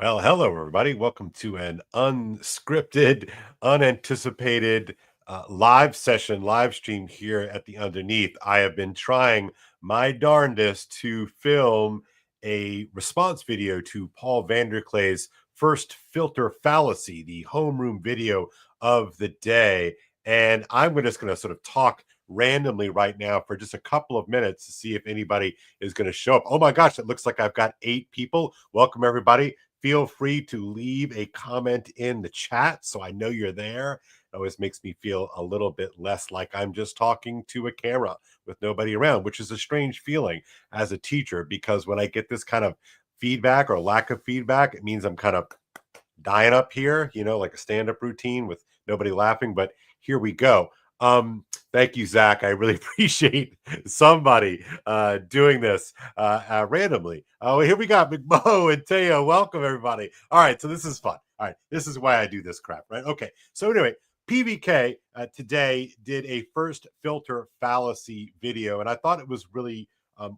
Well, hello, everybody. Welcome to an unscripted, unanticipated live session, live stream here at the Underneath. I have been trying my darndest to film a response video to Paul Vanderklay's first filter fallacy, the homeroom video of the day. And I'm just going to sort of talk randomly right now for just a couple of minutes to see if anybody is going to show up. Oh my gosh, it looks like I've got 8 people. Welcome, everybody. Feel free to leave a comment in the chat so I know you're there. It always makes me feel a little bit less like I'm just talking to a camera with nobody around, which is a strange feeling as a teacher, because when I get this kind of feedback or lack of feedback, it means I'm kind of dying up here, like a stand-up routine with nobody laughing. But here we go. Thank you, Zach. I really appreciate somebody doing this randomly. Oh, here we got McMo and Teo. Welcome, everybody. All right, so this is fun. All right, this is why I do this crap, right? Okay, so anyway, PVK today did a first filter fallacy video, and I thought it was really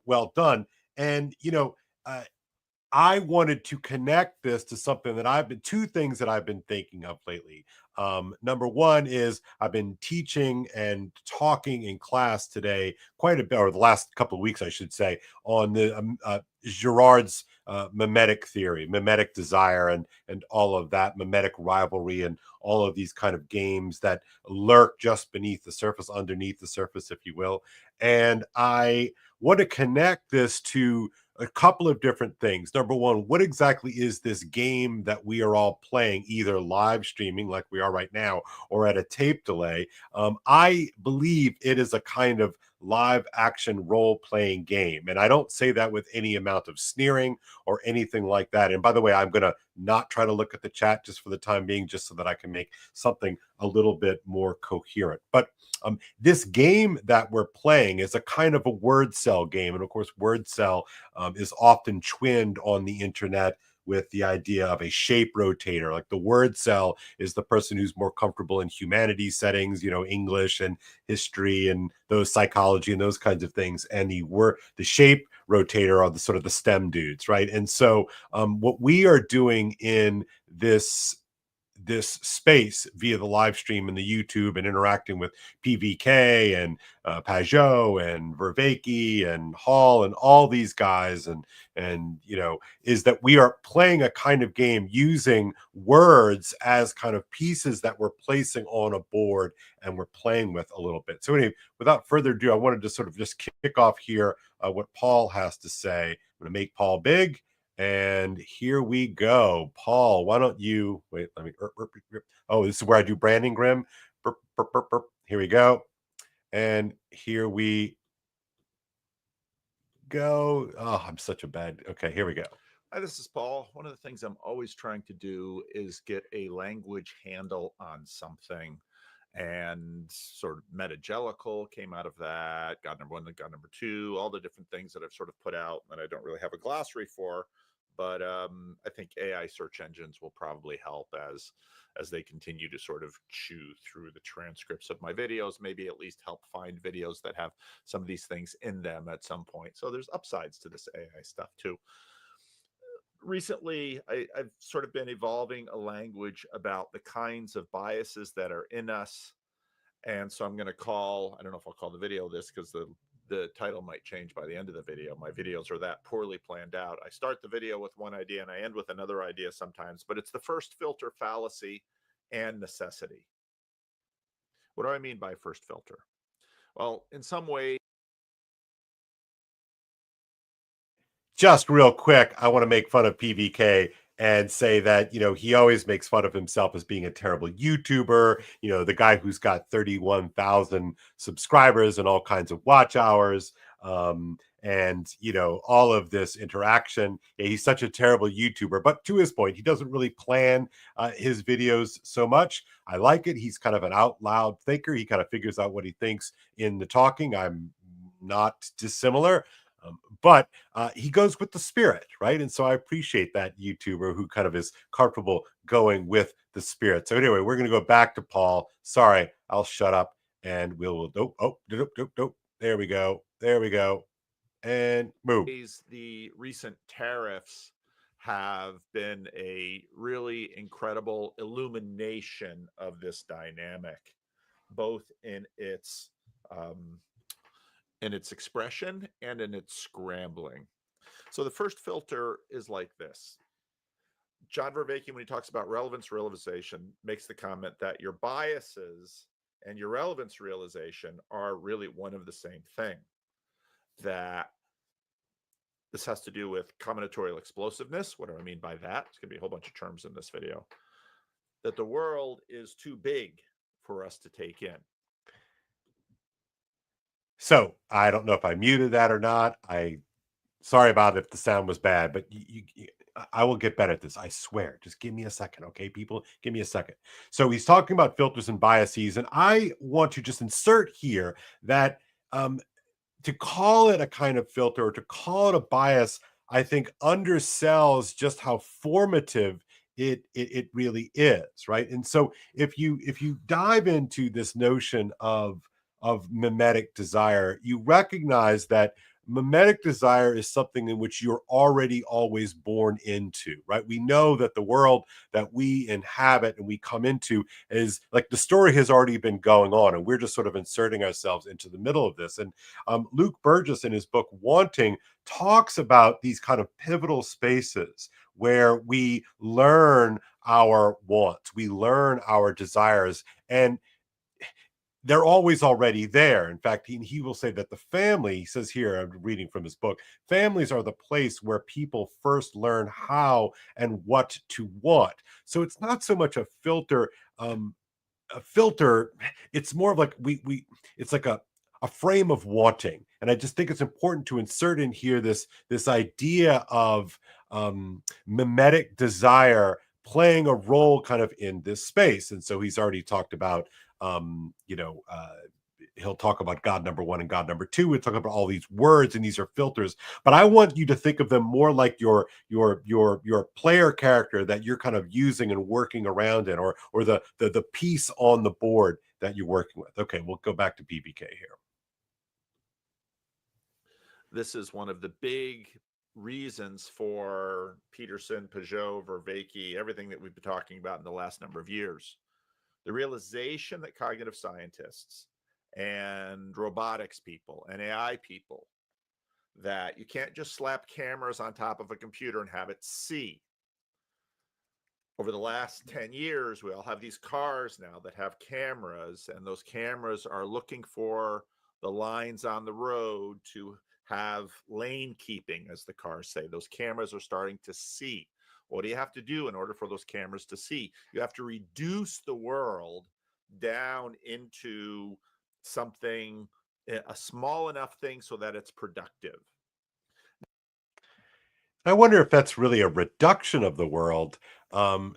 well done. And, I wanted to connect this to something that two things that I've been thinking of lately. Number one is I've been teaching and talking in class today quite a bit, or the last couple of weeks, I should say, on the Girard's mimetic theory, mimetic desire, and all of that, mimetic rivalry, and all of these kind of games that lurk just beneath the surface, underneath the surface, if you will. And I want to connect this to a couple of different things. Number one, what exactly is this game that we are all playing, either live streaming like we are right now or at a tape delay? I believe it is a kind of live action role playing game. And I don't say that with any amount of sneering or anything like that. And by the way, I'm going to not try to look at the chat just for the time being, just so that I can make something a little bit more coherent. But this game that we're playing is a kind of a word cell game. And of course, word cell is often twinned on the internet with the idea of a shape rotator. Like the word cell is the person who's more comfortable in humanities settings, English and history and those psychology and those kinds of things. And the shape rotator are the sort of the STEM dudes, right? And so what we are doing in this space via the live stream and the YouTube and interacting with PVK and Pajot and Verveke and Hall and all these guys and is that we are playing a kind of game using words as kind of pieces that we're placing on a board and we're playing with a little bit. So anyway, without further ado, I wanted to sort of just kick off here what Paul has to say. I'm going to make Paul big. And here we go. Paul, why don't you wait? Let me. Oh, this is where I do branding, Grim. Here we go. And here we go. Oh, I'm such a bad. Okay, here we go. Hi, this is Paul. One of the things I'm always trying to do is get a language handle on something. And sort of metagelical came out of that. God number one, God number two, all the different things that I've sort of put out that I don't really have a glossary for. But I think AI search engines will probably help as they continue to sort of chew through the transcripts of my videos, maybe at least help find videos that have some of these things in them at some point. So there's upsides to this AI stuff too. Recently, I've sort of been evolving a language about the kinds of biases that are in us. And so I'm going to I don't know if I'll call the video this because the title might change by the end of the video. My videos are that poorly planned out. I start the video with one idea and I end with another idea sometimes, but it's the first filter fallacy and necessity. What do I mean by first filter? Well, in some way, Just real quick, I want to make fun of PVK and say that, he always makes fun of himself as being a terrible YouTuber, the guy who's got 31,000 subscribers and all kinds of watch hours. And, all of this interaction. Yeah, he's such a terrible YouTuber. But to his point, he doesn't really plan his videos so much. I like it. He's kind of an out loud thinker. He kind of figures out what he thinks in the talking. I'm not dissimilar. But he goes with the spirit, right? And so I appreciate that YouTuber who kind of is comfortable going with the spirit. So anyway, we're going to go back to Paul. Sorry, I'll shut up and we'll there we go. There we go. And move. the recent tariffs have been a really incredible illumination of this dynamic, both um, in its expression and in its scrambling. So the first filter is like this. John Vervaeke, when he talks about relevance realization, makes the comment that your biases and your relevance realization are really one of the same thing. That this has to do with combinatorial explosiveness. What do I mean by that? It's going to be a whole bunch of terms in this video. That the world is too big for us to take in. So I don't know if I muted that or not. Sorry about it if the sound was bad, but I will get better at this. I swear. Just give me a second, okay, people? Give me a second. So he's talking about filters and biases, and I want to just insert here that to call it a kind of filter or to call it a bias, I think undersells just how formative it really is, right? And so if you dive into this notion of mimetic desire, you recognize that mimetic desire is something in which you're already always born into, right? We know that the world that we inhabit and we come into is like the story has already been going on, and we're just sort of inserting ourselves into the middle of this. And Luke Burgess, in his book Wanting, talks about these kind of pivotal spaces where we learn our wants, we learn our desires, and they're always already there. In fact, he will say that the family, he says here, I'm reading from his book, families are the place where people first learn how and what to want. So it's not so much a filter. It's more of like it's like a frame of wanting. And I just think it's important to insert in here this idea of mimetic desire playing a role kind of in this space. And so he's already talked about um, you know, uh, he'll talk about God number one and God number two. We'll talk about all these words, and these are filters. But I want you to think of them more like your player character that you're kind of using and working around in, or the piece on the board that you're working with. Okay, we'll go back to BBK here. This is one of the big reasons for Peterson, Peugeot, Vervaeke, everything that we've been talking about in the last number of years. The realization that cognitive scientists and robotics people and AI people, that you can't just slap cameras on top of a computer and have it see. Over the last 10 years, we all have these cars now that have cameras, and those cameras are looking for the lines on the road to have lane keeping, as the cars say. Those cameras are starting to see. What do you have to do in order for those cameras to see? You have to reduce the world down into something, a small enough thing so that it's productive. I wonder if that's really a reduction of the world,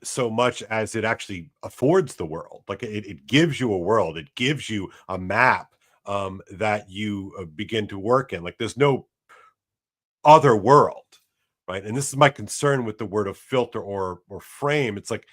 so much as it actually affords the world. Like it gives you a world, it gives you a map that you begin to work in. Like there's no other world, right? And this is my concern with the word of filter or frame. It's like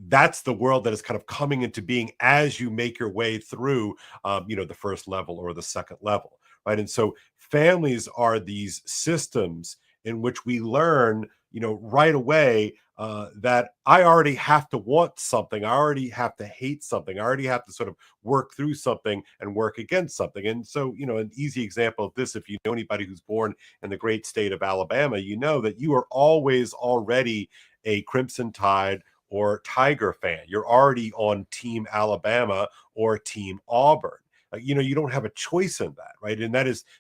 that's the world that is kind of coming into being as you make your way through, the first level or the second level, right? And so families are these systems in which we learn, right away that I already have to want something, I already have to hate something, I already have to sort of work through something and work against something. And so, an easy example of this, if you know anybody who's born in the great state of Alabama, you know that you are always already a Crimson Tide or Tiger fan. You're already on Team Alabama or Team Auburn. You don't have a choice in that, right? And that is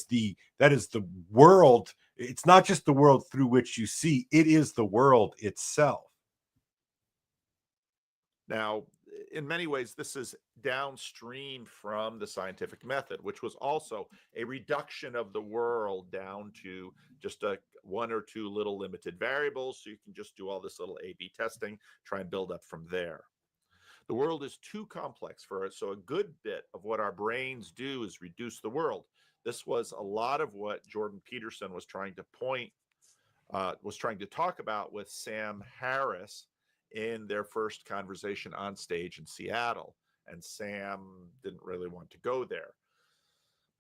the world. It's not just the world through which you see, it is the world itself. Now, in many ways, this is downstream from the scientific method, which was also a reduction of the world down to just one or two little limited variables. So you can just do all this little A/B testing, try and build up from there. The world is too complex for it. So a good bit of what our brains do is reduce the world. This was a lot of what Jordan Peterson was trying to talk about with Sam Harris in their first conversation on stage in Seattle. And Sam didn't really want to go there.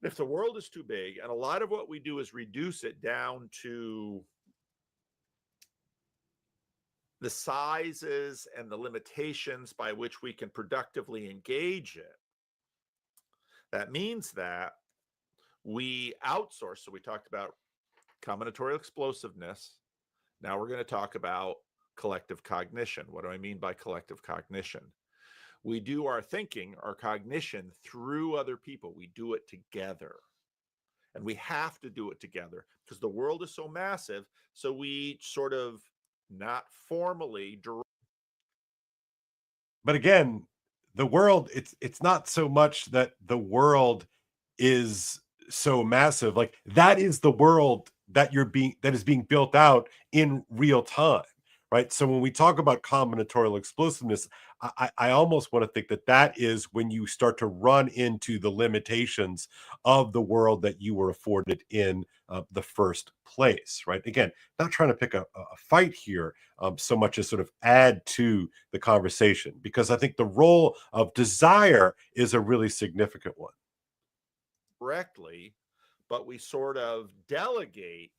If the world is too big, and a lot of what we do is reduce it down to the sizes and the limitations by which we can productively engage it, that means that we outsource. So we talked about combinatorial explosiveness. Now we're going to talk about collective cognition. What do I mean by collective cognition? We do our thinking, our cognition through other people. We do it together. And we have to do it together because the world is so massive. So we sort of not formally. But again, the world, it's not so much that the world is so massive. Like that is the world that is being built out in real time, right? So when we talk about combinatorial explosiveness, I almost want to think that that is when you start to run into the limitations of the world that you were afforded in the first place, right? Again, not trying to pick a fight here so much as sort of add to the conversation, because I think the role of desire is a really significant one. Correctly, but we sort of delegate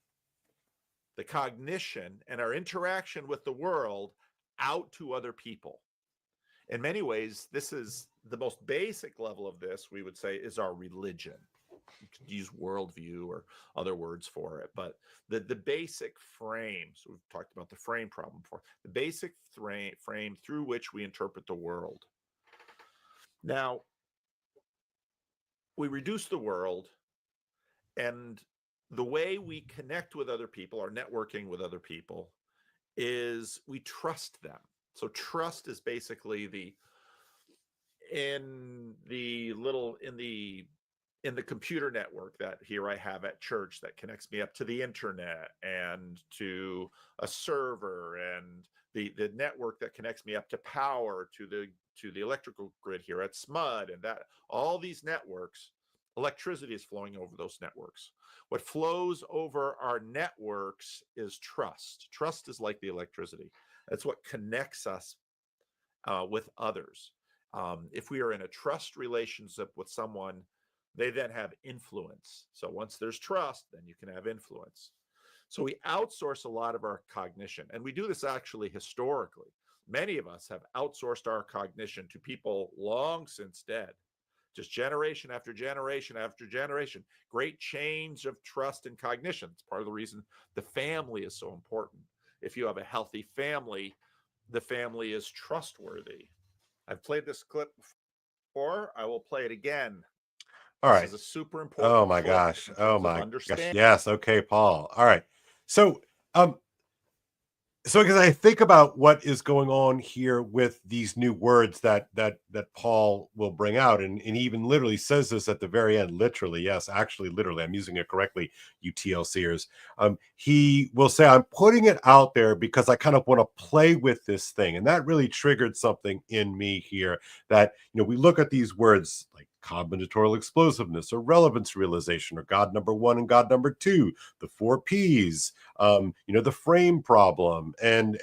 the cognition and our interaction with the world out to other people. In many ways, this is the most basic level of this, we would say, is our religion. You could use worldview or other words for it, but the basic frame, so we've talked about the frame problem before, the basic frame through which we interpret the world. Now, we reduce the world, and the way we connect with other people, or networking with other people, is we trust them. So trust is basically in the computer network that here I have at church that connects me up to the internet and to a server, and the network that connects me up to power to the electrical grid here at SMUD, and that all these networks, electricity is flowing over those networks. What flows over our networks is trust. Trust is like the electricity. That's what connects us with others. If we are in a trust relationship with someone, they then have influence. So once there's trust, then you can have influence. So we outsource a lot of our cognition, and we do this actually historically. Many of us have outsourced our cognition to people long since dead. Just generation after generation after generation. Great change of trust and cognition. It's part of the reason the family is so important. If you have a healthy family, the family is trustworthy. I've played this clip before. I will play it again. All right. This is a super Oh important my clip gosh. in Oh terms of my gosh. understanding. Yes. Okay, Paul. All right. So, because I think about what is going on here with these new words that Paul will bring out, and he even literally says this at the very end. Literally, yes, actually, literally, I'm using it correctly, you TLCers. He will say, "I'm putting it out there because I kind of want to play with this thing," and that really triggered something in me here. That we look at these words like combinatorial explosiveness or relevance realization or God number one and God number two, the four P's, the frame problem, and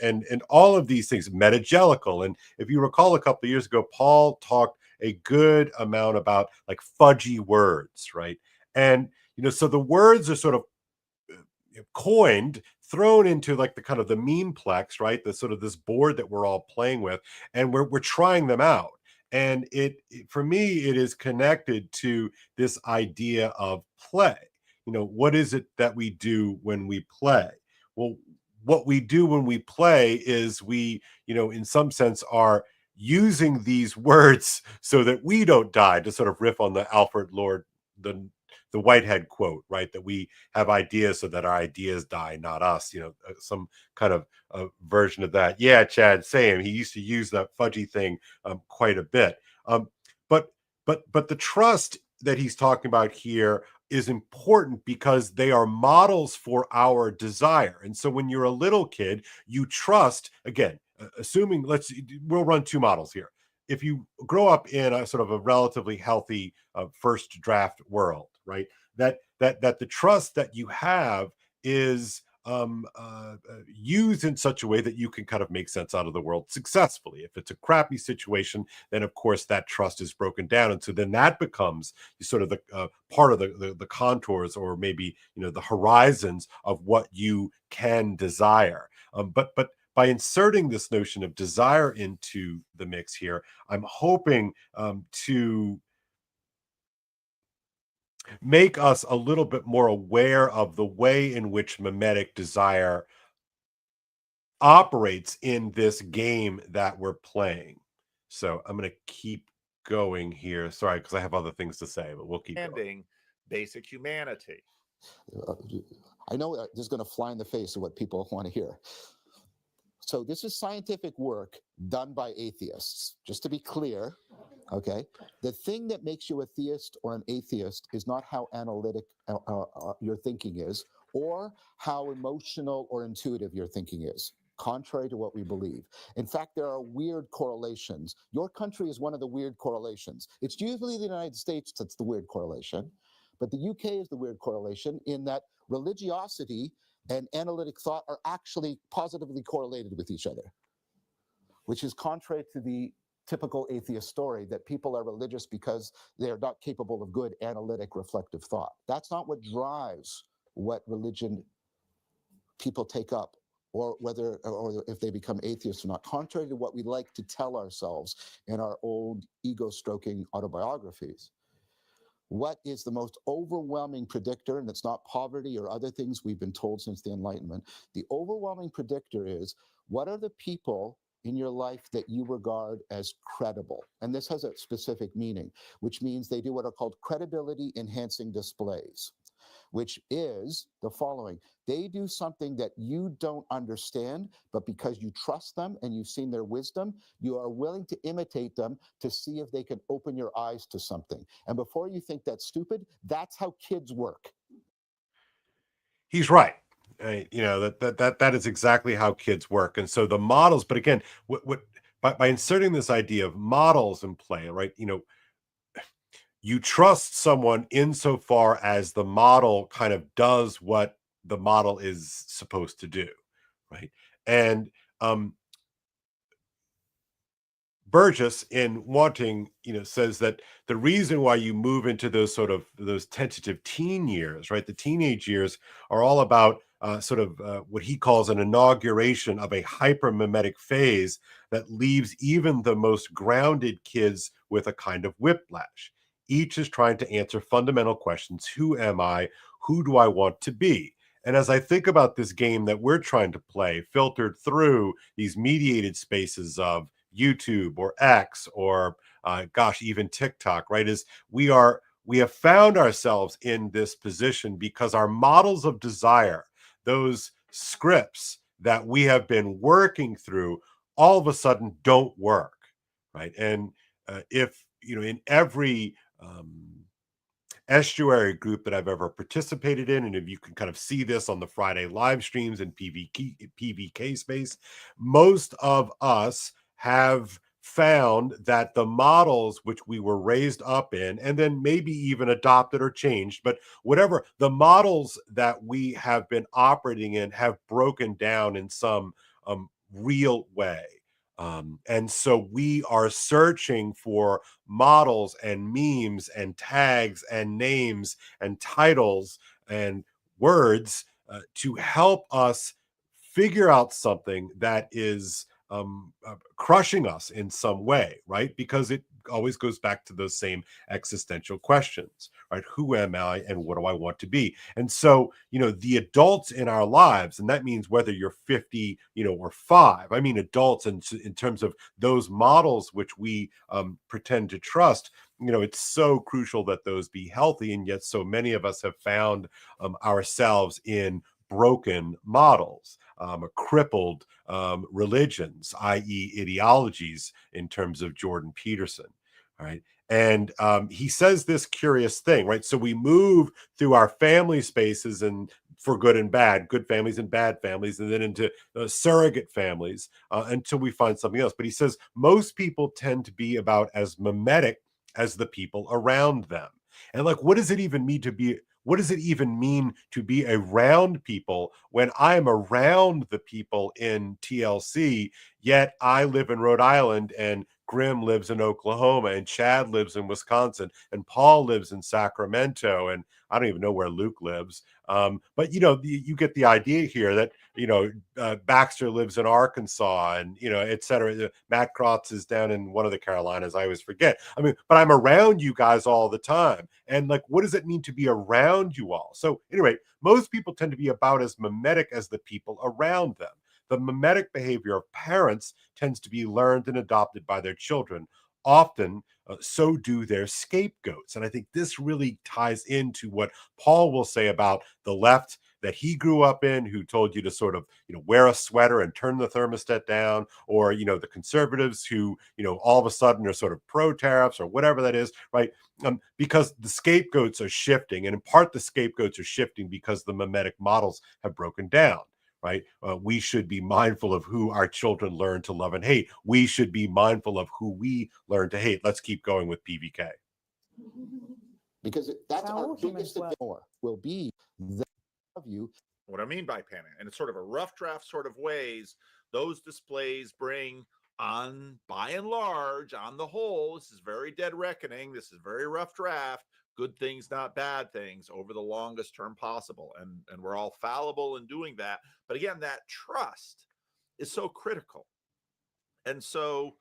all of these things, metagelical. And if you recall, a couple of years ago, Paul talked a good amount about like fudgy words, right? And so the words are sort of coined, thrown into like the kind of the memeplex, right? The sort of this board that we're all playing with, and we're trying them out. And for me, it is connected to this idea of play. What is it that we do when we play? Well, what we do when we play is we, in some sense, are using these words so that we don't die, to sort of riff on the Alfred Lord, the Whitehead quote, right? That we have ideas so that our ideas die, not us. Some kind of version of that. Yeah, Chad, same. He used to use that fudgy thing quite a bit. But the trust that he's talking about here is important because they are models for our desire. And so when you're a little kid, you trust, again, assuming we'll run two models here. If you grow up in a sort of a relatively healthy first draft world, right? That the trust that you have is used in such a way that you can kind of make sense out of the world successfully. If it's a crappy situation, then of course that trust is broken down, and so then that becomes sort of the part of the contours, or maybe the horizons of what you can desire. by inserting this notion of desire into the mix here, I'm hoping to make us a little bit more aware of the way in which mimetic desire operates in this game that we're playing. So I'm going to keep going here. Sorry, because I have other things to say, but we'll keep going. Basic humanity. I know this is going to fly in the face of what people want to hear. So this is scientific work done by atheists. Just to be clear, okay? The thing that makes you a theist or an atheist is not how analytic your thinking is, or how emotional or intuitive your thinking is, contrary to what we believe. In fact, there are weird correlations. Your country is one of the weird correlations. It's usually the United States that's the weird correlation, but the UK is the weird correlation in that religiosity and analytic thought are actually positively correlated with each other, which is contrary to the typical atheist story that people are religious because they are not capable of good analytic reflective thought. That's not what drives what religion people take up, or whether, or if they become atheists or not, contrary to what we like to tell ourselves in our old ego-stroking autobiographies. What is the most overwhelming predictor, and it's not poverty or other things we've been told since the Enlightenment, the overwhelming predictor is, what are the people in your life that you regard as credible? And this has a specific meaning, which means they do what are called credibility enhancing displays, which is the following. They do something that you don't understand, but because you trust them and you've seen their wisdom, you are willing to imitate them to see if they can open your eyes to something. And before you think that's stupid, that's how kids work. He's right. That is exactly how kids work. And so the models, but again, what by inserting this idea of models in play, right? You trust someone insofar as the model kind of does what the model is supposed to do, right? And Burgess, in Wanting, says that the reason why you move into those tentative teen years, right? The teenage years are all about what he calls an inauguration of a hypermimetic phase that leaves even the most grounded kids with a kind of whiplash. Each is trying to answer fundamental questions. Who am I? Who do I want to be? And as I think about this game that we're trying to play, filtered through these mediated spaces of YouTube or X or even TikTok, right? We have found ourselves in this position because our models of desire, those scripts that we have been working through, all of a sudden don't work, right? And if in every estuary group that I've ever participated in, and if you can kind of see this on the Friday live streams and PVK space, most of us have found that the models which we were raised up in, and then maybe even adopted or changed, but whatever, the models that we have been operating in have broken down in some real way. And so we are searching for models and memes and tags and names and titles and words to help us figure out something that is crushing us in some way, right? Because it always goes back to those same existential questions, right? Who am I and what do I want to be? And so, the adults in our lives, and that means whether you're 50, or 5, I mean, adults in terms of those models which we pretend to trust, it's so crucial that those be healthy. And yet so many of us have found ourselves in broken models, crippled religions, i.e., ideologies, in terms of Jordan Peterson. All right. And he says this curious thing, right? So we move through our family spaces and for good and bad, good families and bad families, and then into surrogate families until we find something else. But he says most people tend to be about as mimetic as the people around them. And like, what does it even mean to be? What does it even mean to be around people when I'm around the people in TLC, yet I live in Rhode Island and Grimm lives in Oklahoma, and Chad lives in Wisconsin, and Paul lives in Sacramento, and I don't even know where Luke lives. But you get the idea here that Baxter lives in Arkansas, and et cetera. Matt Krotz is down in one of the Carolinas. I always forget. I mean, but I'm around you guys all the time, and like, what does it mean to be around you all? So anyway, most people tend to be about as mimetic as the people around them. The mimetic behavior of parents tends to be learned and adopted by their children. Often, so do their scapegoats. And I think this really ties into what Paul will say about the left that he grew up in, who told you to sort of, wear a sweater and turn the thermostat down, or, the conservatives who, all of a sudden are sort of pro tariffs or whatever that is, right? Because the scapegoats are shifting. And in part, the scapegoats are shifting because the mimetic models have broken down. Right? We should be mindful of who our children learn to love and hate. We should be mindful of who we learn to hate. Let's keep going with PVK. Because that's our biggest more will be that of you. What I mean by panic, and it's sort of a rough draft sort of ways, those displays bring on, by and large, on the whole, this is very dead reckoning. This is very rough draft. Good things, not bad things, over the longest term possible. And we're all fallible in doing that. But again, that trust is so critical. And so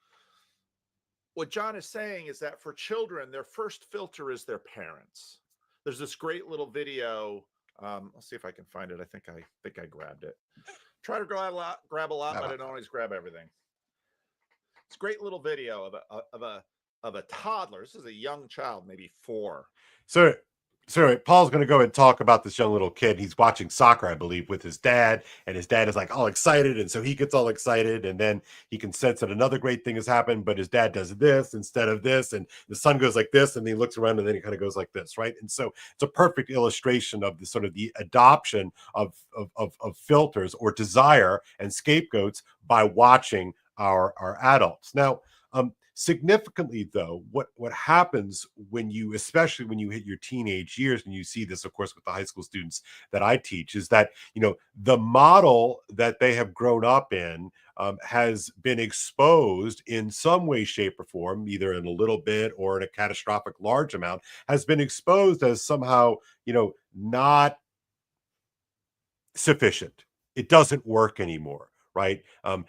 what John is saying is that for children, their first filter is their parents. There's this great little video. Let's see if I can find it. I think I grabbed it. Try to grab a lot, but I don't always grab everything. It's a great little video of a toddler. This is a young child, maybe 4. So Paul's going to go and talk about this young little kid. He's watching soccer, I believe, with his dad, and his dad is like all excited, and so he gets all excited, and then he can sense that another great thing has happened, but his dad does this instead of this, and the son goes like this, and he looks around, and then he kind of goes like this, right? And so it's a perfect illustration of the sort of the adoption of filters or desire and scapegoats by watching our adults. Now, significantly, though, what happens especially when you hit your teenage years, and you see this, of course, with the high school students that I teach, is that the model that they have grown up in has been exposed in some way, shape, or form, either in a little bit or in a catastrophic large amount, has been exposed as somehow not sufficient. It doesn't work anymore. Right?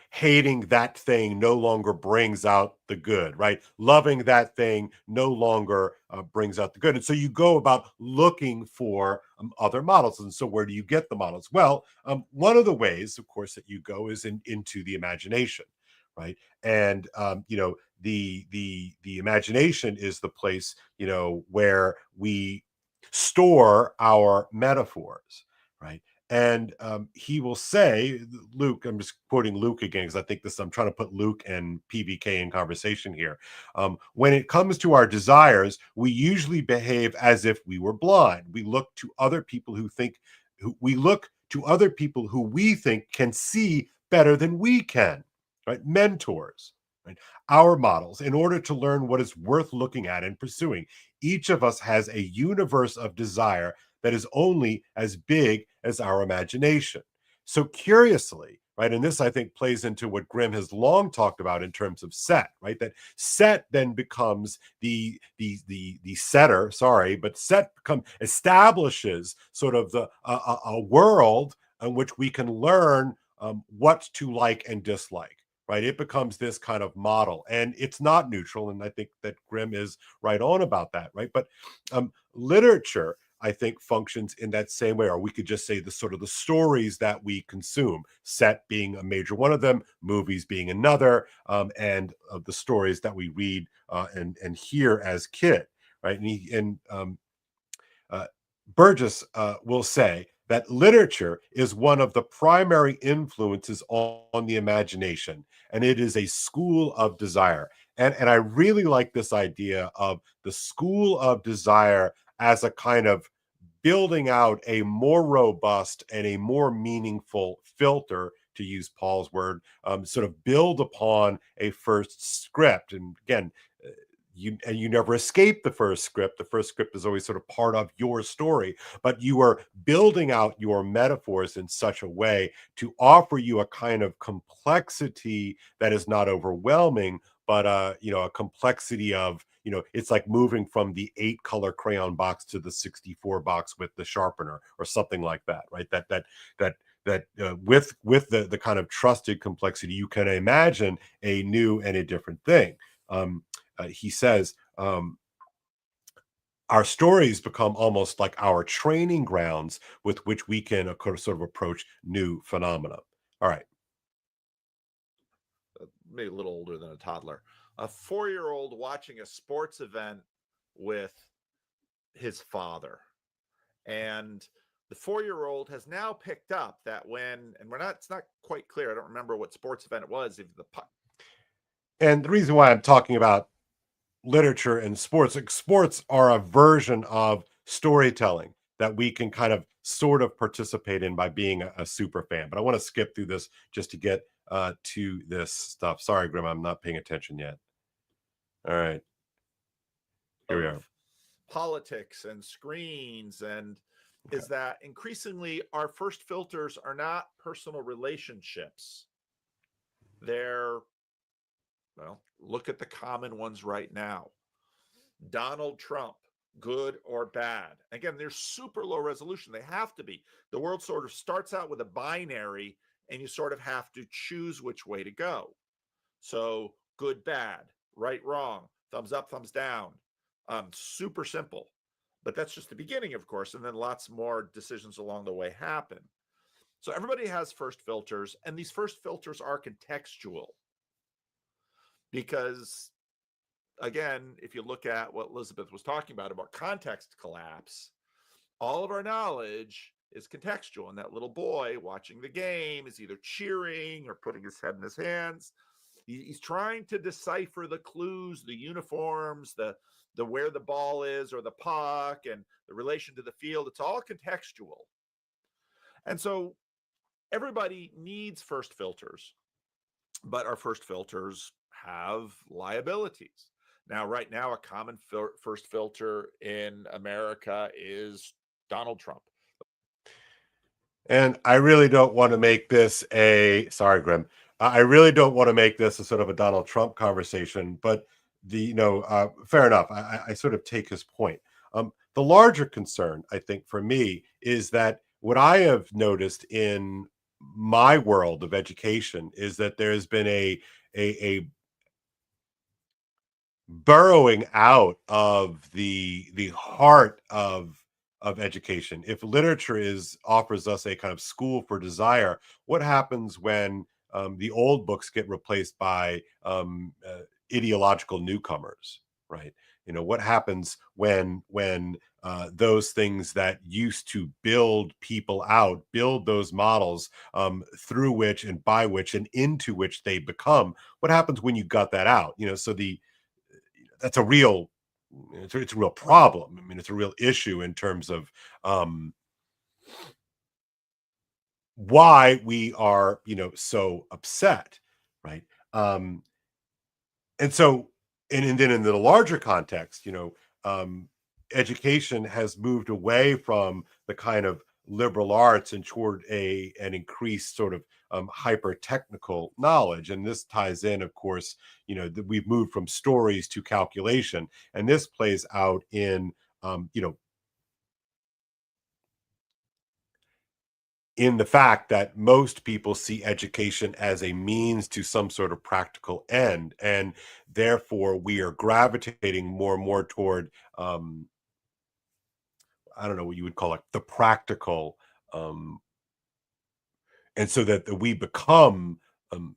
Hating that thing no longer brings out the good, right? Loving that thing no longer brings out the good. And so you go about looking for other models. And so where do you get the models? Well, one of the ways, of course, that you go is into the imagination, right? And, the imagination is the place, where we store our metaphors, right? And he will say, Luke, I'm just quoting Luke again, because I think I'm trying to put Luke and PVK in conversation here. When it comes to our desires, we usually behave as if we were blind. We look to other people who we think can see better than we can, right? Mentors, right? Our models, in order to learn what is worth looking at and pursuing. Each of us has a universe of desire that is only as big as our imagination. So curiously, right, and this I think plays into what Grimm has long talked about in terms of set, right? That set then becomes the setter, but set establishes sort of a world in which we can learn what to like and dislike. Right, it becomes this kind of model, and it's not neutral. And I think that Grimm is right on about that, right? But literature, I think, functions in that same way, or we could just say the sort of the stories that we consume, set being a major one of them, movies being another, and the stories that we read and hear as kid, right? And Burgess will say that literature is one of the primary influences on the imagination, and it is a school of desire. And I really like this idea of the school of desire as a kind of building out a more robust and a more meaningful filter, to use Paul's word, sort of build upon a first script. And again, you never escape the first script. The first script is always sort of part of your story, but you are building out your metaphors in such a way to offer you a kind of complexity that is not overwhelming, but a complexity of, it's like moving from the 8-color crayon box to the 64 box with the sharpener or something like that, right? With the kind of trusted complexity, you can imagine a new and a different thing. He says, our stories become almost like our training grounds with which we can sort of approach new phenomena. All right. Maybe a little older than a toddler. A 4-year-old watching a sports event with his father. And the 4-year-old has now picked up that it's not quite clear. I don't remember what sports event it was. And the reason why I'm talking about literature and sports, like sports are a version of storytelling that we can kind of sort of participate in by being a super fan. But I want to skip through this just to get to this stuff. Sorry, Grim, I'm not paying attention yet. All right. Here we are. Politics and screens, and is that increasingly our first filters are not personal relationships. They're, well, look at the common ones right now. Donald Trump, good or bad? Again, they're super low resolution. They have to be. The world sort of starts out with a binary, and you sort of have to choose which way to go. So good, bad, right, wrong, thumbs up, thumbs down. Super simple. But that's just the beginning, of course, and then lots more decisions along the way happen. So everybody has first filters, and these first filters are contextual. Because, again, if you look at what Elizabeth was talking about context collapse, all of our knowledge is contextual. And that little boy watching the game is either cheering or putting his head in his hands. He's trying to decipher the clues, the uniforms, the where the ball is or the puck and the relation to the field. It's all contextual. And so everybody needs first filters, but our first filters have liabilities. Now, right now, a common first filter in America is Donald Trump. And I really don't want to make this sorry, Grim. I really don't want to make this a sort of a Donald Trump conversation, but fair enough. I sort of take his point. The larger concern, I think, for me is that what I have noticed in my world of education is that there's been a burrowing out of the heart of education. If literature offers us a kind of school for desire, what happens when the old books get replaced by ideological newcomers, right? What happens when those things that used to build people out, build those models through which and by which and into which they become? What happens when you got that out? So that's a real it's a real problem. I mean, it's a real issue in terms of why we are so upset, right? And so and then in the larger context, education has moved away from the kind of liberal arts and toward an increased sort of hyper technical knowledge. And this ties in, of course, that we've moved from stories to calculation, and this plays out in in the fact that most people see education as a means to some sort of practical end, and therefore we are gravitating more and more toward I don't know what you would call it, the practical, and so that we become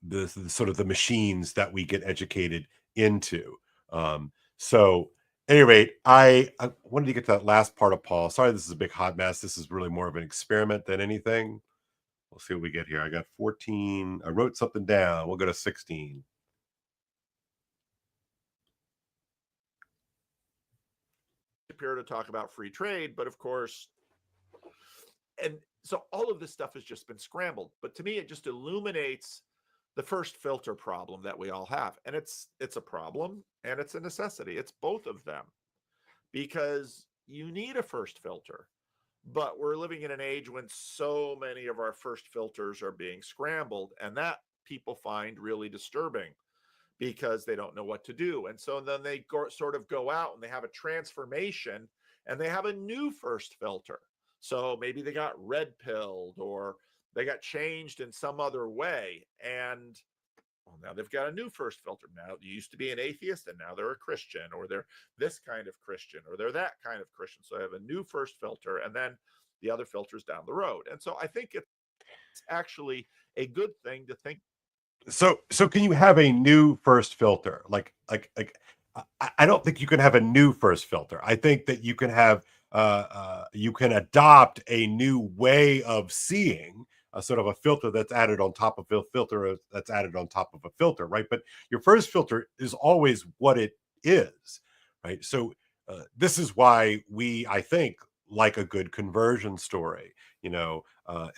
the sort of the machines that we get educated into. So, at any rate, I wanted to get to that last part of Paul. Sorry, this is a big hot mess. This is really more of an experiment than anything. We'll see what we get here. I got 14. I wrote something down. We'll go to 16. Appear to talk about free trade, but of course, and so all of this stuff has just been scrambled. But to me, it just illuminates the first filter problem that we all have. And it's a problem and it's a necessity. It's both of them, because you need a first filter. But we're living in an age when so many of our first filters are being scrambled, and that people find really disturbing. because they don't know what to do. And so then they sort of go out and they have a transformation and they have a new first filter. So maybe they got red pilled or they got changed in some other way. And well, now they've got a new first filter. Now they used to be an atheist and now they're a Christian, or they're this kind of Christian, or they're that kind of Christian. So I have a new first filter and then the other filters down the road. And so I think it's actually a good thing to think. So can you have a new first filter? I don't think you can have a new first filter. I think that you can have you can adopt a new way of seeing, a sort of a filter that's added on top of a filter that's added on top of a filter, right? But your first filter is always what it is, right? So this is why I think, like a good conversion story,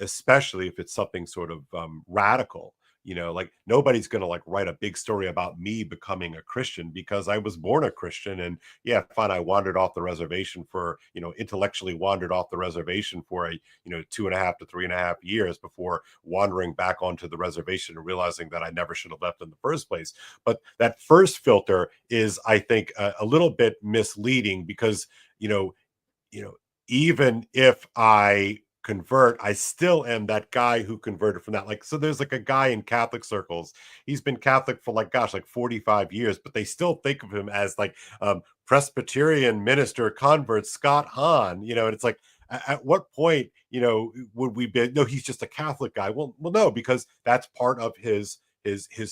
especially if it's something sort of radical. Like nobody's going to like write a big story about me becoming a Christian because I was born a Christian. And yeah, fine, I wandered off the reservation for, intellectually wandered off the reservation for 2.5 to 3.5 years before wandering back onto the reservation and realizing that I never should have left in the first place. But that first filter is, I think, a little bit misleading because, even if I convert, I still am that guy who converted from that. Like, so there's like a guy in Catholic circles. He's been Catholic for like 45 years, but they still think of him as like Presbyterian minister convert Scott Hahn, and it's like, at what point, would we be, no, he's just a Catholic guy. Well, no, because that's part of his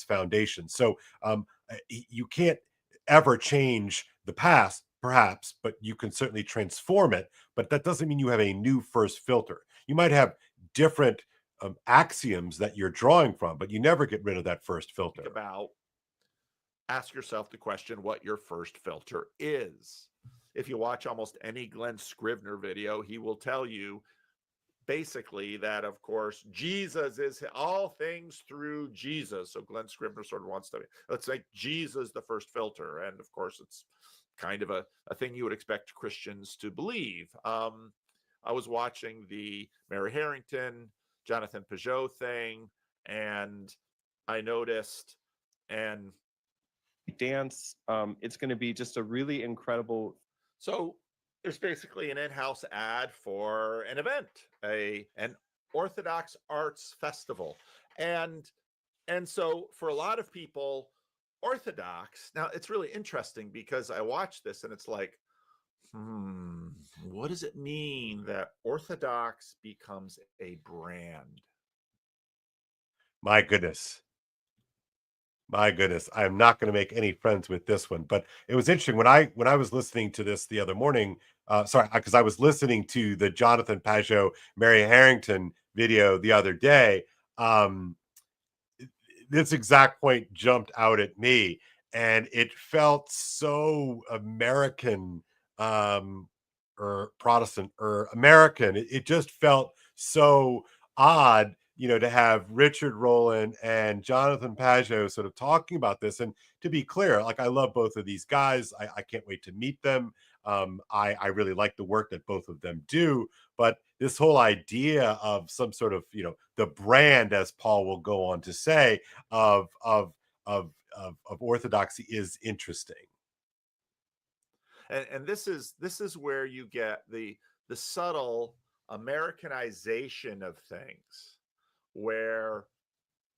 foundation. So you can't ever change the past, perhaps, but you can certainly transform it. But that doesn't mean you have a new first filter. You might have different axioms that you're drawing from, but you never get rid of that first filter. Ask yourself the question what your first filter is. If you watch almost any Glenn Scrivener video, he will tell you basically that, of course, Jesus is all things through Jesus. So Glenn Scrivener sort of wants to, let's make Jesus the first filter. And of course, it's kind of a thing you would expect Christians to believe. I was watching the Mary Harrington, Jonathan Peugeot thing, and I noticed, and dance, it's going to be just a really incredible. So there's basically an in-house ad for an event, an Orthodox arts festival. And so for a lot of people, Orthodox, now it's really interesting because I watched this and it's like, what does it mean that Orthodox becomes a brand? My goodness. I'm not going to make any friends with this one. But it was interesting when I was listening to this the other morning. Because I was listening to the Jonathan Pajot, Mary Harrington video the other day. This exact point jumped out at me, and it felt so American, or Protestant or American. It just felt so odd, to have Richard Rowland and Jonathan Pajot sort of talking about this. And to be clear, like, I love both of these guys. I can't wait to meet them. I really like the work that both of them do. But this whole idea of some sort of, the brand, as Paul will go on to say, of orthodoxy is interesting. And this is where you get the subtle Americanization of things, where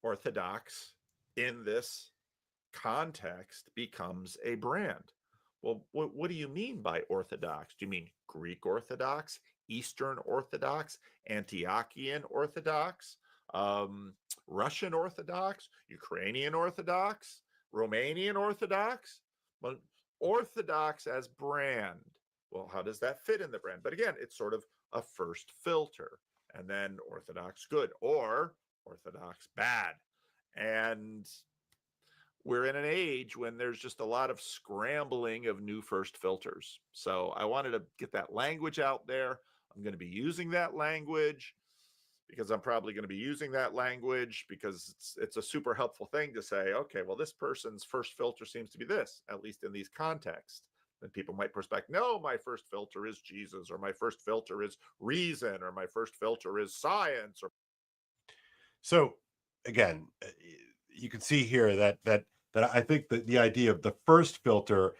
Orthodox in this context becomes a brand. Well, what do you mean by Orthodox? Do you mean Greek Orthodox, Eastern Orthodox, Antiochian Orthodox, Russian Orthodox, Ukrainian Orthodox, Romanian Orthodox? Well, Orthodox as brand. Well, how does that fit in the brand? But again, it's sort of a first filter, and then Orthodox good or Orthodox bad. And we're in an age when there's just a lot of scrambling of new first filters. So I wanted to get that language out there. I'm going to be using that language because I'm probably going to be using that language because it's a super helpful thing to say, okay, well, this person's first filter seems to be this, at least in these contexts. Then people might perspect, no, my first filter is Jesus, or my first filter is reason, or my first filter is science. So again, you can see here that that I think that the idea of the first filter,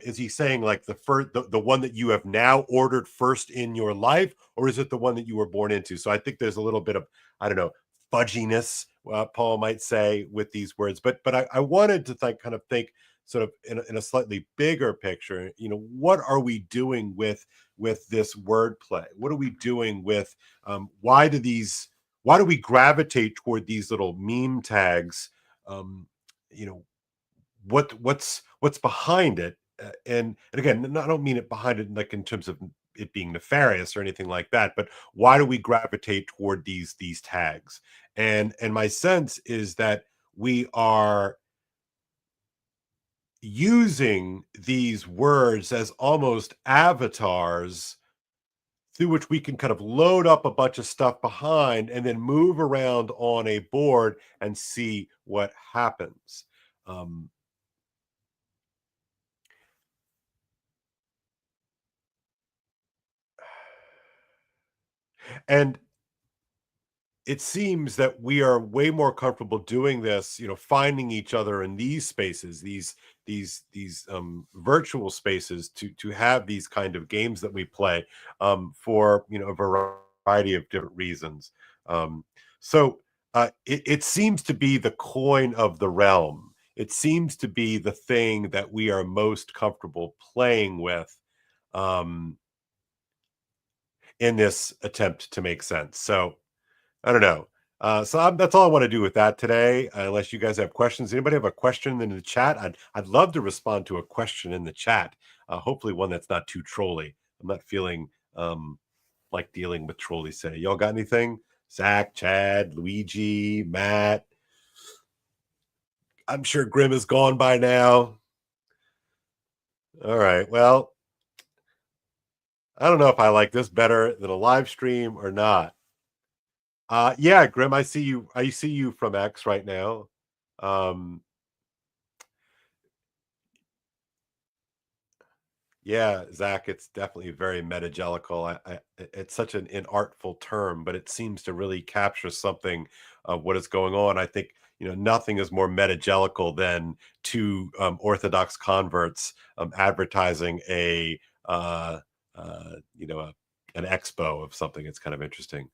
is he saying like the one that you have now ordered first in your life, or is it the one that you were born into? So I think there's a little bit of, I don't know, fudginess, Paul might say, with these words. But I wanted to kind of think sort of in a slightly bigger picture. What are we doing with this wordplay? What are we doing with why do we gravitate toward these little meme tags? um, you know what's behind it, and again, I don't mean it behind it like in terms of it being nefarious or anything like that, but why do we gravitate toward these tags? And my sense is that we are using these words as almost avatars through which we can kind of load up a bunch of stuff behind and then move around on a board and see what happens. um, and it seems that we are way more comfortable doing this, finding each other in these spaces, these virtual spaces, to have these kind of games that we play, for a variety of different reasons. So it seems to be the coin of the realm. It seems to be the thing that we are most comfortable playing with, um, in this attempt to make sense. So I don't know. That's all I want to do with that today. Unless you guys have questions. Anybody have a question in the chat? I'd love to respond to a question in the chat. Hopefully one that's not too trolly. I'm not feeling like dealing with trolleys today. Y'all got anything? Zach, Chad, Luigi, Matt. I'm sure Grim is gone by now. All right. Well, I don't know if I like this better than a live stream or not. Yeah, Grim, I see you. I see you from X right now. Yeah, Zach, it's definitely very metagelical. It's such an inartful term, but it seems to really capture something of what is going on. I think, nothing is more metagelical than two Orthodox converts advertising uh, an expo of something. It's kind of interesting.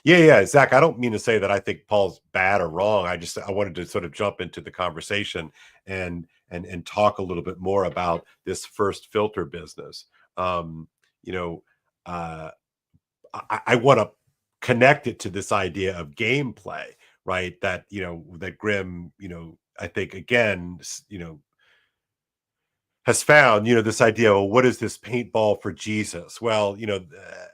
Yeah, Zach, I don't mean to say that I think Paul's bad or wrong. I wanted to sort of jump into the conversation and talk a little bit more about this first filter business. You know, uh, I want to connect it to this idea of gameplay, right? That that Grimm, I think again, has found, this idea, well, what is this paintball for Jesus? Well,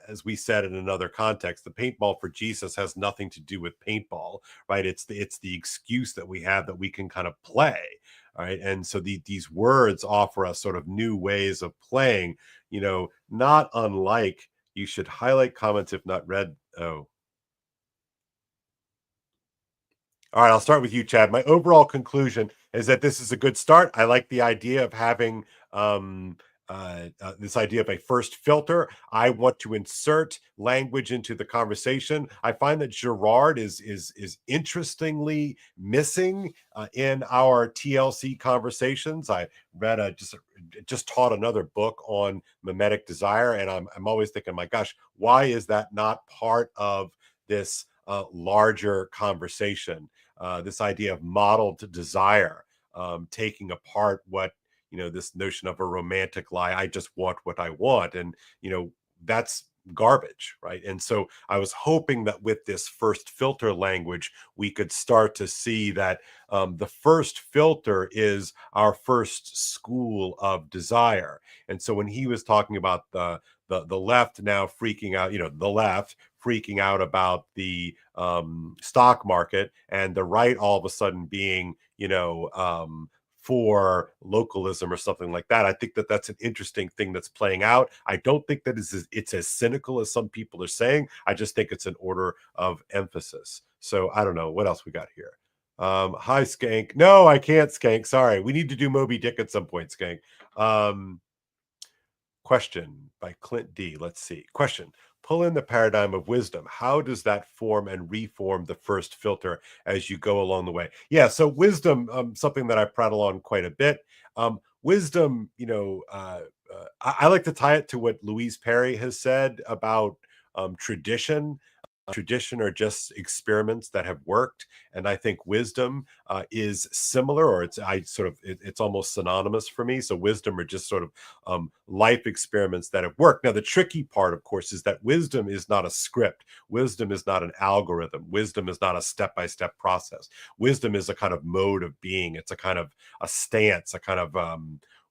as we said in another context, the paintball for Jesus has nothing to do with paintball, right? It's the excuse that we have that we can kind of play, all right? And so these words offer us sort of new ways of playing, not unlike, you should highlight comments if not read. Oh, all right, I'll start with you, Chad. My overall conclusion is that this is a good start. I like the idea of having this idea of a first filter. I want to insert language into the conversation. I find that Gerard is interestingly missing in our TLC conversations. I read just taught another book on mimetic desire, and I'm always thinking, my gosh, why is that not part of this larger conversation? This idea of modeled desire, taking apart what, this notion of a romantic lie. I just want what I want. And, that's garbage, right? And so I was hoping that with this first filter language, we could start to see that the first filter is our first school of desire. And so when he was talking about the left now freaking out, the left freaking out about the stock market, and the right all of a sudden being, for localism or something like that. I think that that's an interesting thing that's playing out. I don't think that it's as cynical as some people are saying. I just think it's an order of emphasis. So I don't know what else we got here. Hi, Skank. No, I can't, Skank. Sorry. We need to do Moby Dick at some point, Skank. Question by Clint D. Let's see. Question. Pull in the paradigm of wisdom. How does that form and reform the first filter as you go along the way? Yeah, so wisdom, something that I prattle on quite a bit. Wisdom, I like to tie it to what Louise Perry has said about tradition. Tradition are just experiments that have worked, and I think wisdom is similar, or it's almost synonymous for me. So wisdom are just sort of life experiments that have worked. Now, the tricky part, of course, is that wisdom is not a script. Wisdom is not an algorithm. Wisdom is not a step-by-step process. Wisdom is a kind of mode of being. It's a kind of a stance, a kind of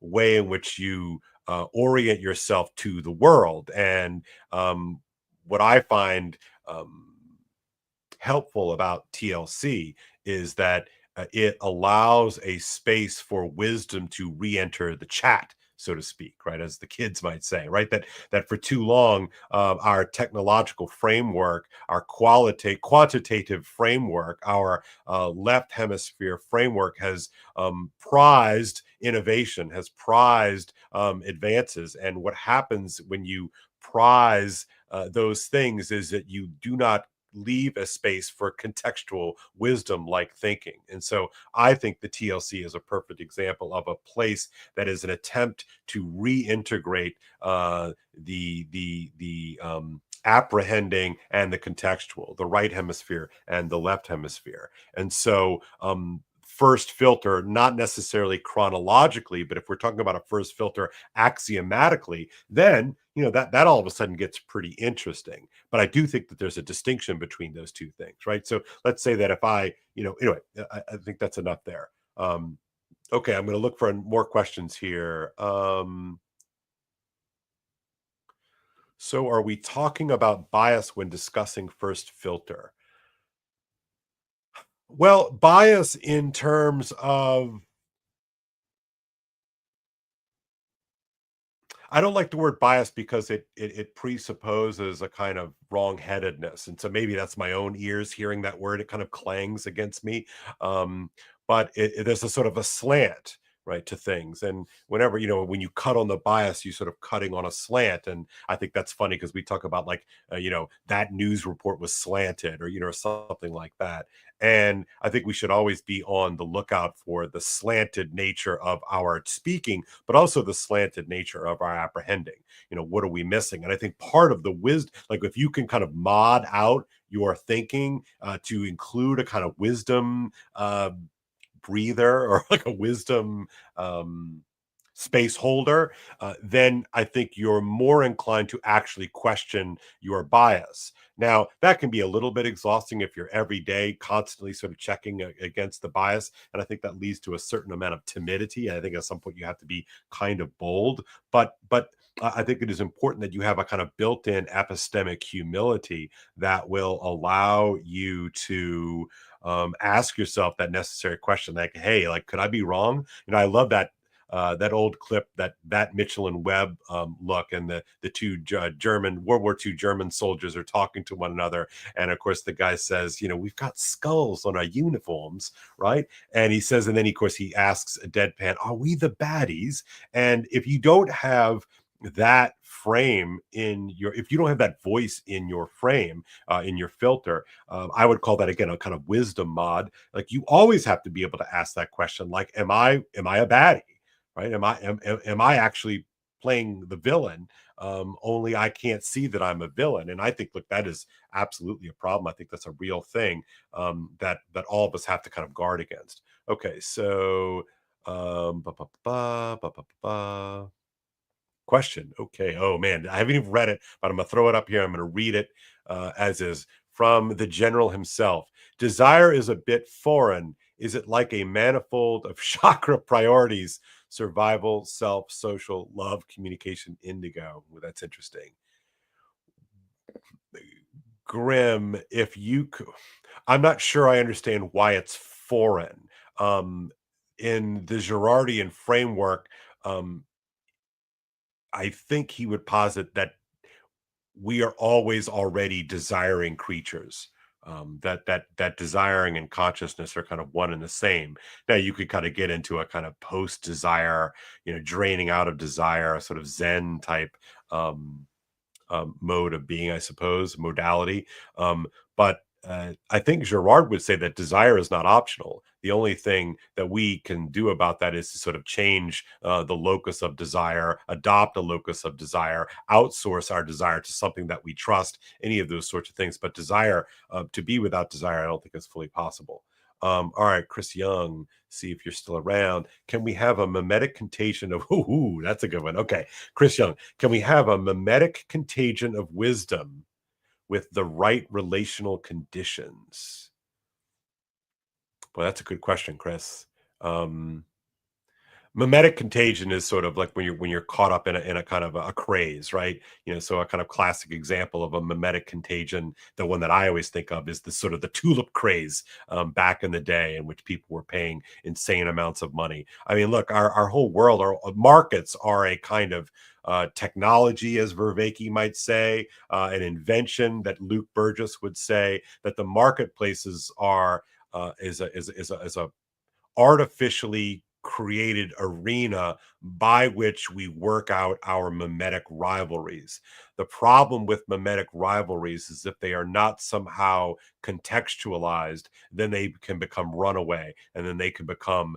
way in which you orient yourself to the world. And what I find helpful about TLC is that it allows a space for wisdom to re-enter the chat, so to speak, right, as the kids might say, right, that for too long our technological framework, our quantitative framework, our left hemisphere framework has prized innovation, has prized advances. And what happens when you prize those things is that you do not leave a space for contextual wisdom like thinking. And so I think the TLC is a perfect example of a place that is an attempt to reintegrate the apprehending and the contextual, the right hemisphere and the left hemisphere. And so first filter, not necessarily chronologically, but if we're talking about a first filter axiomatically, then that all of a sudden gets pretty interesting. But I do think that there's a distinction between those two things, right? So let's say that if anyway, I think that's enough there. Okay, I'm going to look for more questions here. So are we talking about bias when discussing first filter? Well, bias in terms of, I don't like the word bias because it presupposes a kind of wrongheadedness, and so maybe that's my own ears hearing that word. It kind of clangs against me, um, but there's a sort of a slant, right, to things. And whenever when you cut on the bias, you sort of cutting on a slant. And I think that's funny because we talk about like that news report was slanted, or something like that. And I think we should always be on the lookout for the slanted nature of our speaking, but also the slanted nature of our apprehending. What are we missing? And I think part of the wisdom, like if you can kind of mod out your thinking to include a kind of wisdom breather, or like a wisdom space holder, then I think you're more inclined to actually question your bias. Now, that can be a little bit exhausting if you're every day constantly sort of checking against the bias. And I think that leads to a certain amount of timidity. And I think at some point you have to be kind of bold. But I think it is important that you have a kind of built-in epistemic humility that will allow you to ask yourself that necessary question, like, hey, like, could I be wrong? I love that old clip, that Mitchell and Webb look, and the two German World War II German soldiers are talking to one another, and of course the guy says, we've got skulls on our uniforms, right? And he says, and then of course he asks a deadpan, are we the baddies? And if you don't have that frame if you don't have that voice in your frame, in your filter, I would call that again a kind of wisdom mod. Like, you always have to be able to ask that question, like, am I a baddie? Right? Am I actually playing the villain? Only I can't see that I'm a villain. And I think, look, that is absolutely a problem. I think that's a real thing that all of us have to kind of guard against. Okay, so question. Okay. Oh man, I haven't even read it, but I'm gonna throw it up here. I'm gonna read it as is, from the general himself. Desire is a bit foreign. Is it like a manifold of chakra priorities? Survival, self, social, love, communication, indigo. Well, that's interesting. Grim, if you could, I'm not sure I understand why it's foreign. In the Girardian framework, I think he would posit that we are always already desiring creatures. that desiring and consciousness are kind of one and the same. Now you could kind of get into a kind of post desire, draining out of desire, a sort of Zen type mode of being, I suppose, modality. But I think Girard would say that desire is not optional. The only thing that we can do about that is to sort of change the locus of desire, adopt a locus of desire, outsource our desire to something that we trust, any of those sorts of things. But desire, to be without desire, I don't think is fully possible. All right, Chris Young, see if you're still around. Can we have a mimetic contagion of, ooh, that's a good one. Okay, Chris Young, can we have a mimetic contagion of wisdom with the right relational conditions? Well, that's a good question, Chris. Mimetic contagion is sort of like when you're caught up in a kind of a craze, right? So a kind of classic example of a mimetic contagion, the one that I always think of is the sort of the tulip craze back in the day, in which people were paying insane amounts of money. I mean, look, our whole world, our markets are a kind of technology, as Vervaeke might say, an invention that Luke Burgess would say, that the marketplaces are is a artificially created arena by which we work out our mimetic rivalries. The problem with mimetic rivalries is if they are not somehow contextualized, then they can become runaway, and then they can become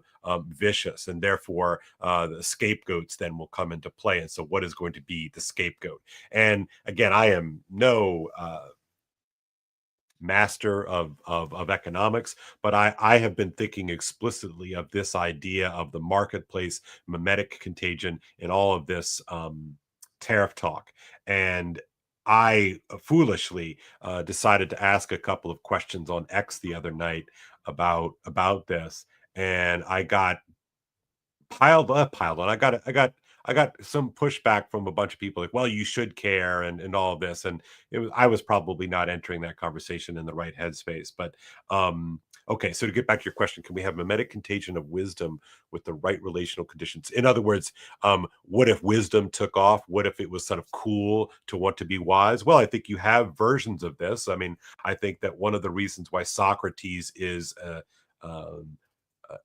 vicious, and therefore the scapegoats then will come into play. And so what is going to be the scapegoat? And again, I am no master of economics, but I have been thinking explicitly of this idea of the marketplace mimetic contagion in all of this tariff talk. And I foolishly decided to ask a couple of questions on X the other night about this, and I got piled on. I got some pushback from a bunch of people like, well, you should care and all of this. And I was probably not entering that conversation in the right headspace. But okay, so to get back to your question, can we have mimetic contagion of wisdom with the right relational conditions? In other words, what if wisdom took off? What if it was sort of cool to want to be wise? Well, I think you have versions of this. I mean, I think that one of the reasons why Socrates is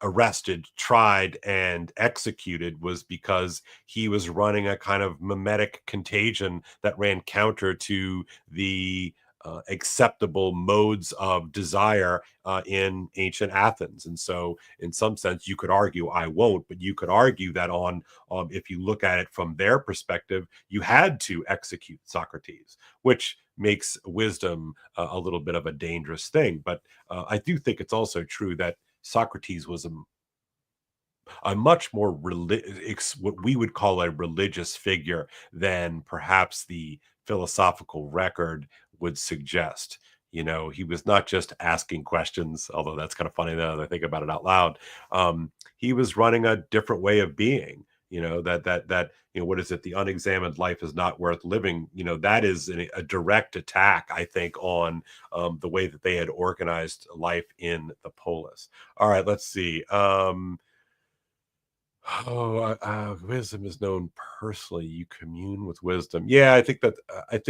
arrested, tried, and executed was because he was running a kind of mimetic contagion that ran counter to the acceptable modes of desire in ancient Athens. And so, in some sense, you could argue, I won't, but you could argue that if you look at it from their perspective, you had to execute Socrates, which makes wisdom a little bit of a dangerous thing. But I do think it's also true that Socrates was a much more what we would call a religious figure than perhaps the philosophical record would suggest. He was not just asking questions, although that's kind of funny now that I think about it out loud. He was running a different way of being. That what is it? The unexamined life is not worth living. That is a direct attack, I think, on the way that they had organized life in the polis. All right, let's see. Wisdom is known personally. You commune with wisdom. Yeah, I think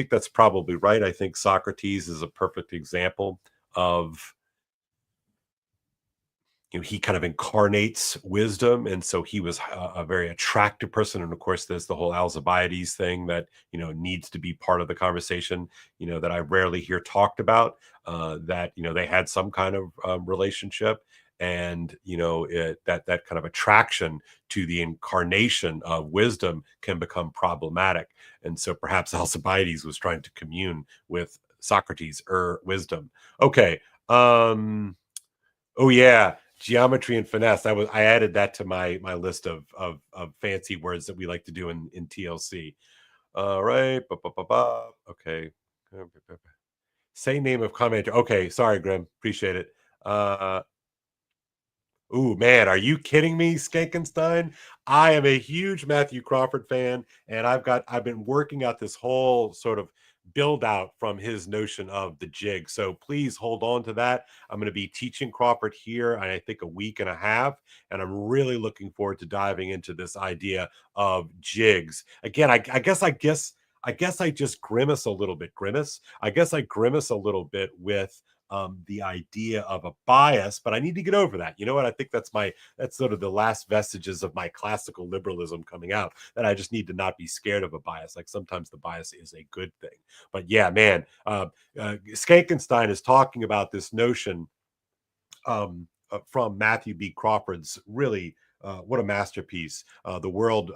that's probably right. I think Socrates is a perfect example of, he kind of incarnates wisdom, and so he was a very attractive person. And of course, there's the whole Alcibiades thing that needs to be part of the conversation. That I rarely hear talked about. That they had some kind of relationship, and that kind of attraction to the incarnation of wisdom can become problematic. And so perhaps Alcibiades was trying to commune with Socrates' wisdom. Okay. Oh yeah, geometry and finesse. I added that to my list of fancy words that we like to do in TLC. All right. Okay. Say name of commenter. Okay, sorry, Grim. Appreciate it. Ooh, man, are you kidding me, Skankenstein? I am a huge Matthew Crawford fan, and I've been working out this whole sort of build out from his notion of the jig. So please hold on to that. I'm going to be teaching Crawford here, I think, a week and a half, and I'm really looking forward to diving into this idea of jigs. Again, I guess I just grimace a little bit. I guess I grimace a little bit with the idea of a bias, but I need to get over that. You know what? I think that's sort of the last vestiges of my classical liberalism coming out, that I just need to not be scared of a bias. Like sometimes the bias is a good thing. But yeah, man, Skankenstein is talking about this notion from Matthew B. Crawford's really what a masterpiece, the world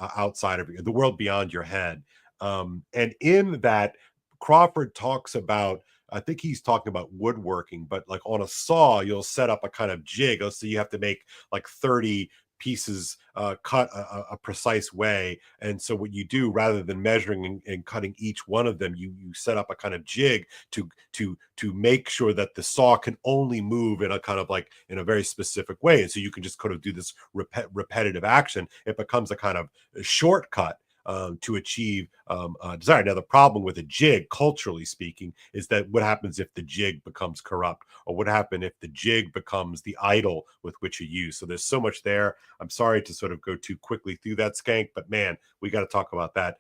outside of the world beyond your head. And in that, Crawford talks about, I think he's talking about woodworking, but like on a saw, you'll set up a kind of jig. So you have to make like 30 pieces cut a precise way. And so what you do, rather than measuring and cutting each one of them, you set up a kind of jig to make sure that the saw can only move in a kind of like in a very specific way. And so you can just kind of do this repetitive action. It becomes a kind of shortcut to achieve desire. Now, the problem with a jig, culturally speaking, is that what happens if the jig becomes corrupt, or what happens if the jig becomes the idol with which you use? So there's so much there. I'm sorry to sort of go too quickly through that, Skank, but man, we got to talk about that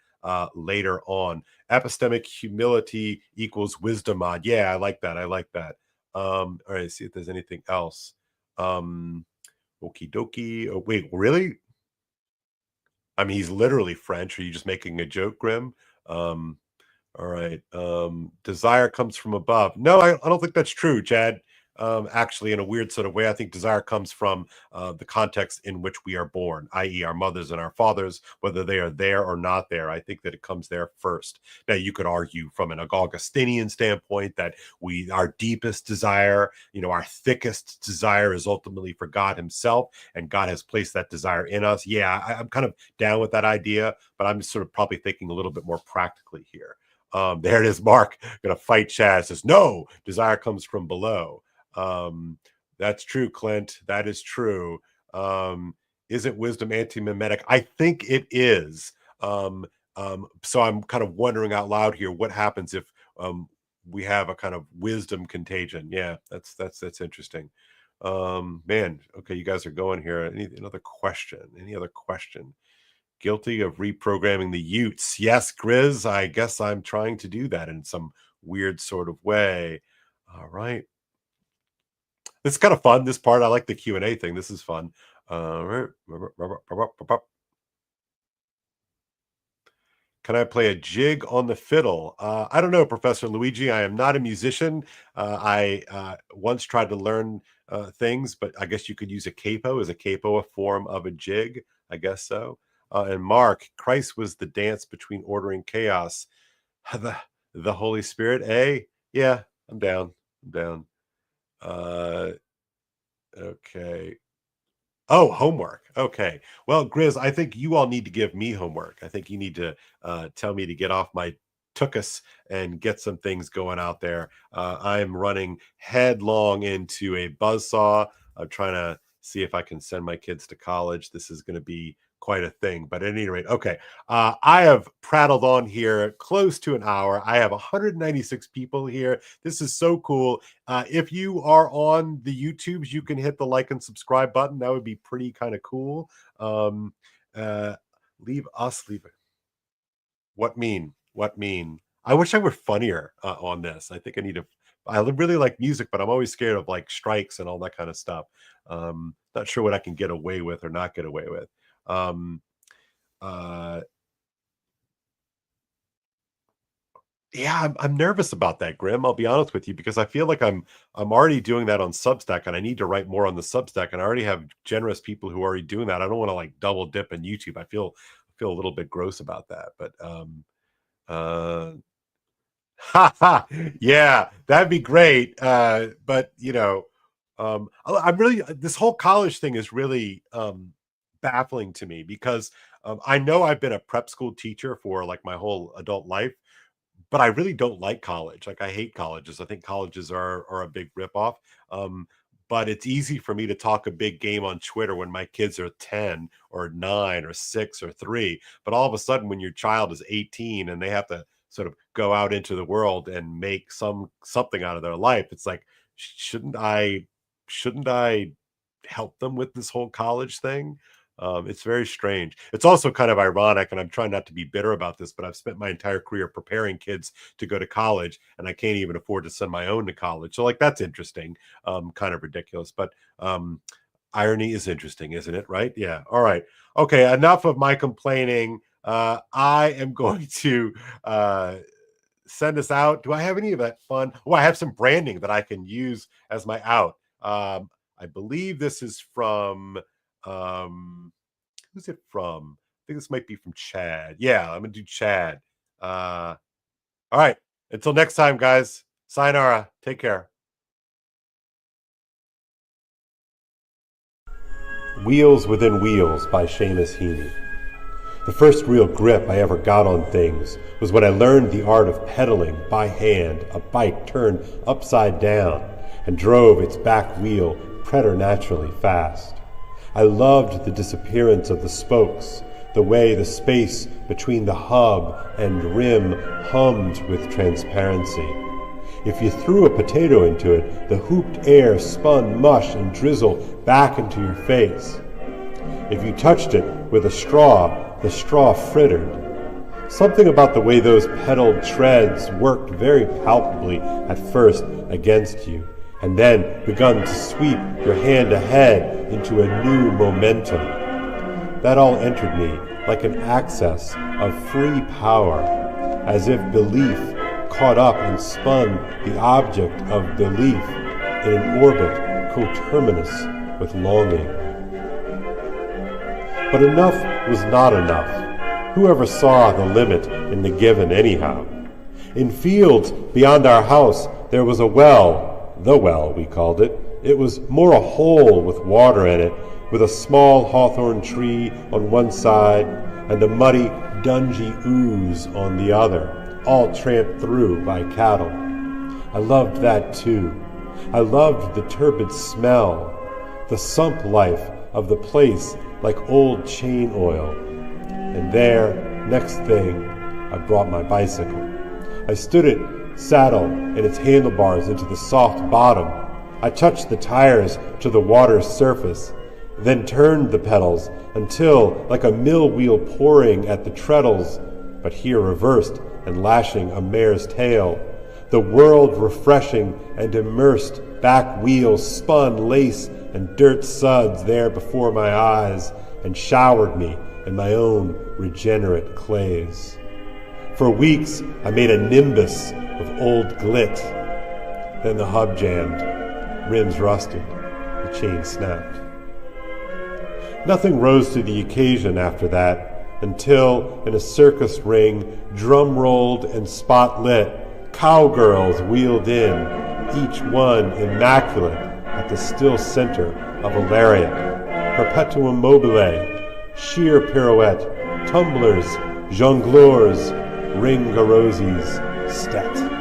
later on. Epistemic humility equals wisdom mod. Yeah, I like that. I like that. All right, see if there's anything else. Okie dokie. Oh, wait, really? I mean, he's literally French. Are you just making a joke, Grim? All right. Desire comes from above. No, I don't think that's true, Chad. Actually, in a weird sort of way, I think desire comes from the context in which we are born, i.e., our mothers and our fathers, whether they are there or not there. I think that it comes there first. Now, you could argue from an Augustinian standpoint that our deepest desire, our thickest desire is ultimately for God himself, and God has placed that desire in us. Yeah, I'm kind of down with that idea, but I'm sort of probably thinking a little bit more practically here. There it is, Mark. Gonna fight Chad. Says, no, desire comes from below. That's true, Clint. That is true. Isn't wisdom anti-mimetic? I think it is. So I'm kind of wondering out loud here, what happens if we have a kind of wisdom contagion? Yeah, that's interesting. Man, okay, you guys are going here. Another question? Any other question? Guilty of reprogramming the Utes. Yes, Grizz, I guess I'm trying to do that in some weird sort of way. All right. This is kind of fun, this part. I like the Q&A thing. This is fun. Can I play a jig on the fiddle? I don't know, Professor Luigi. I am not a musician. I once tried to learn things, but I guess you could use a capo. Is a capo a form of a jig? I guess so. And Mark, Christ was the dance between order and chaos. The Holy Spirit, eh? Yeah, I'm down. I'm down. Okay. Oh, homework. Okay. Well, Grizz, I think you all need to give me homework. I think you need to tell me to get off my tuchus and get some things going out there. I'm running headlong into a buzzsaw. I'm trying to see if I can send my kids to college. This is going to be quite a thing. But at any rate, okay. I have prattled on here close to an hour. I have 196 people here. This is so cool. If you are on the YouTubes, you can hit the like and subscribe button. That would be pretty kind of cool. Leave it. What mean? What mean? I wish I were funnier on this. I think I really like music, but I'm always scared of like strikes and all that kind of stuff. Not sure what I can get away with or not get away with. Yeah, I'm nervous about that, Grim. I'll be honest with you, because I feel like I'm already doing that on Substack, and I need to write more on the Substack. And I already have generous people who are already doing that. I don't want to like double dip in YouTube. I feel a little bit gross about that. But yeah, that'd be great. But I'm really, this whole college thing is really baffling to me, because I know I've been a prep school teacher for like my whole adult life, but I really don't like college. Like I hate colleges. I think colleges are a big ripoff. But it's easy for me to talk a big game on Twitter when my kids are 10 or 9 or 6 or 3. But all of a sudden, when your child is 18 and they have to sort of go out into the world and make something out of their life, it's like, shouldn't I help them with this whole college thing? It's very strange. It's also kind of ironic, and I'm trying not to be bitter about this, but I've spent my entire career preparing kids to go to college, and I can't even afford to send my own to college. So, like, that's interesting, kind of ridiculous. But irony is interesting, isn't it? Right? Yeah. All right. Okay. Enough of my complaining. I am going to send us out. Do I have any of that fun? Oh, I have some branding that I can use as my out. I believe this is from who's it from? I think this might be from Chad. Yeah, I'm gonna do Chad. All right. Until next time, guys. Sayonara. Take care. Wheels Within Wheels by Seamus Heaney. The first real grip I ever got on things was when I learned the art of pedaling by hand a bike turned upside down and drove its back wheel preternaturally fast. I loved the disappearance of the spokes, the way the space between the hub and rim hummed with transparency. If you threw a potato into it, the hooped air spun mush and drizzle back into your face. If you touched it with a straw, the straw frittered. Something about the way those pedaled treads worked very palpably at first against you, and then begun to sweep your hand ahead into a new momentum. That all entered me like an access of free power, as if belief caught up and spun the object of belief in an orbit coterminous with longing. But enough was not enough. Whoever saw the limit in the given anyhow? In fields beyond our house there was a well, the well we called it. It was more a hole with water in it, with a small hawthorn tree on one side and a muddy, dungy ooze on the other, all tramped through by cattle. I loved that too. I loved the turbid smell, the sump life of the place like old chain oil. And there, next thing, I brought my bicycle. I stood it, saddle and its handlebars into the soft bottom. I touched the tires to the water's surface, then turned the pedals until, like a mill wheel pouring at the treadles, but here reversed and lashing a mare's tail, the world refreshing and immersed back wheels spun lace and dirt suds there before my eyes and showered me in my own regenerate clays. For weeks I made a nimbus of old glit. Then the hub jammed, rims rusted, the chain snapped. Nothing rose to the occasion after that, until, in a circus ring, drum-rolled and spot-lit, cowgirls wheeled in, each one immaculate at the still center of a lariat, perpetuum mobile, sheer pirouette, tumblers, jongleurs, ringarosies, stat.